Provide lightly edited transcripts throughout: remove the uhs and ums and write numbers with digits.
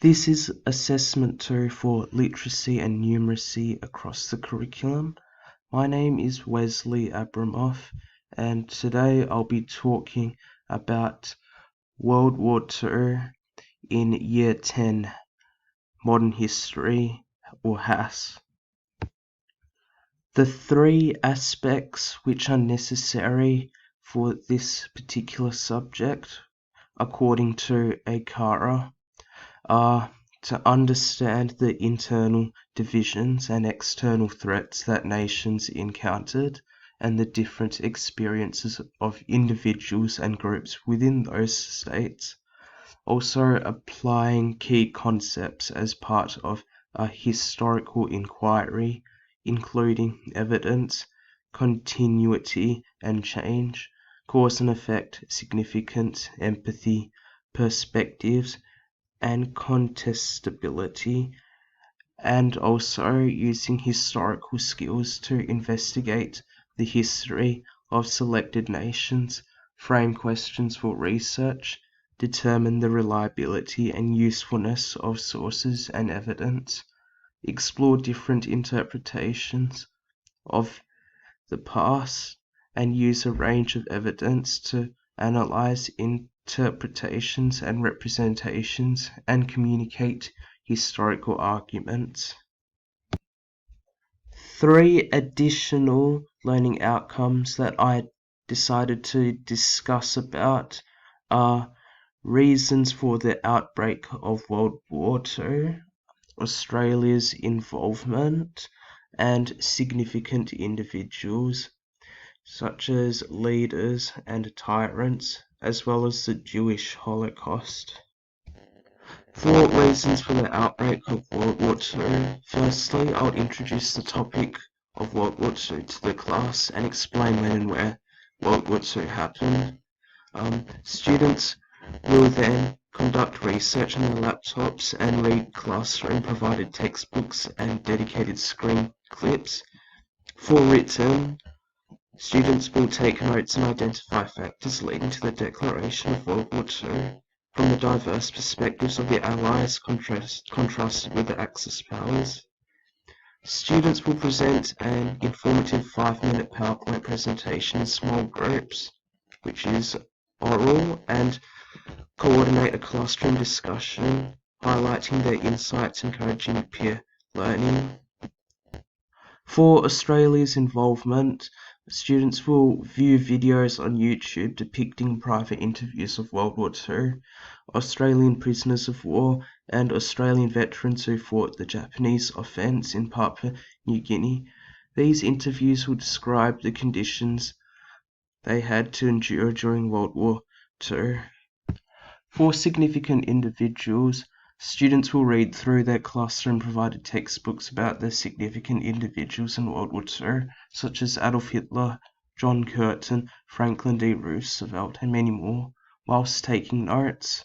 This is Assessment 2 for Literacy and Numeracy across the curriculum. My name is Wesley Abramoff, and today I'll be talking about World War II in Year 10, Modern History, or HASS. The three aspects which are necessary for this particular subject, according to ACARA, are to understand the internal divisions and external threats that nations encountered and the different experiences of individuals and groups within those states. Also applying key concepts as part of a historical inquiry, including evidence, continuity and change, cause and effect, significance, empathy, perspectives, and contestability, and also using historical skills to investigate the history of selected nations, frame questions for research, determine the reliability and usefulness of sources and evidence, explore different interpretations of the past, and use a range of evidence to analyze interpretations and representations and communicate historical arguments. Three additional learning outcomes that I decided to discuss about are reasons for the outbreak of World War II, Australia's involvement, and significant individuals such as leaders and tyrants, as well as the Jewish Holocaust. For reasons for the outbreak of World War II, firstly, I'll introduce the topic of World War II to the class and explain when and where World War II happened. Students will then conduct research on their laptops and read classroom-provided textbooks and dedicated screen clips. For written, students will take notes and identify factors leading to the declaration of World War II from the diverse perspectives of the Allies contrasted with the Axis powers. Students will present an informative 5-minute PowerPoint presentation in small groups, which is oral, and coordinate a classroom discussion, highlighting their insights, encouraging peer learning. For Australia's involvement, students will view videos on YouTube depicting private interviews of World War II, Australian prisoners of war, and Australian veterans who fought the Japanese offence in Papua New Guinea. These interviews will describe the conditions they had to endure during World War II. For significant individuals, students will read through their classroom-provided textbooks about the significant individuals in World War II, such as Adolf Hitler, John Curtin, Franklin D. Roosevelt, and many more, whilst taking notes.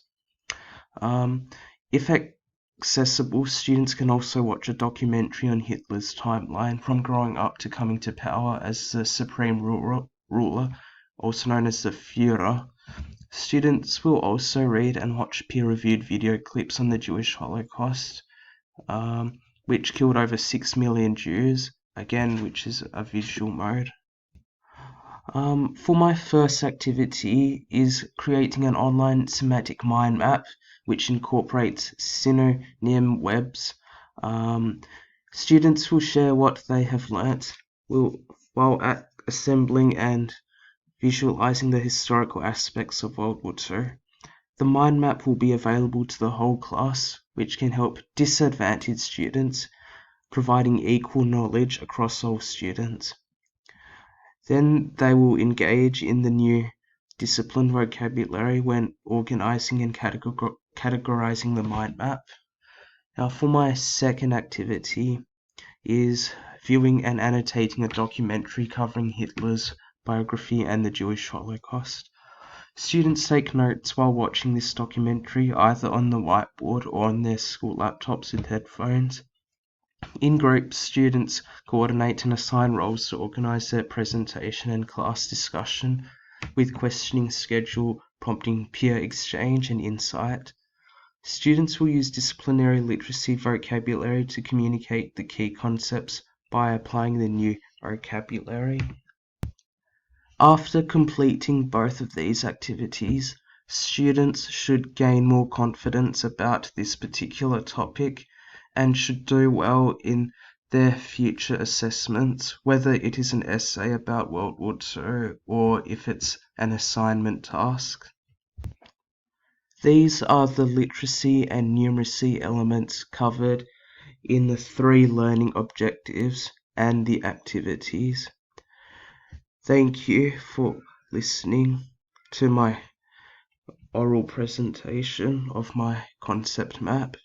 If accessible, students can also watch a documentary on Hitler's timeline from growing up to coming to power as the supreme ruler, also known as the Führer. Students will also read and watch peer-reviewed video clips on the Jewish Holocaust, which killed over 6 million Jews, again, which is a visual mode. For my first activity is creating an online semantic mind map, which incorporates synonym webs. Students will share what they have learnt while assembling and visualizing the historical aspects of World War II. The mind map will be available to the whole class, which can help disadvantaged students, providing equal knowledge across all students. Then they will engage in the new discipline vocabulary when organizing and categorizing the mind map. Now, for my second activity is viewing and annotating a documentary covering Hitler's biography and the Jewish Holocaust. Students take notes while watching this documentary, either on the whiteboard or on their school laptops with headphones. In groups, students coordinate and assign roles to organize their presentation and class discussion, with questioning schedule prompting peer exchange and insight. Students will use disciplinary literacy vocabulary to communicate the key concepts by applying the new vocabulary. After completing both of these activities, students should gain more confidence about this particular topic and should do well in their future assessments, whether it is an essay about World War II or if it's an assignment task. These are the literacy and numeracy elements covered in the 3 learning objectives and the activities. Thank you for listening to my oral presentation of my concept map.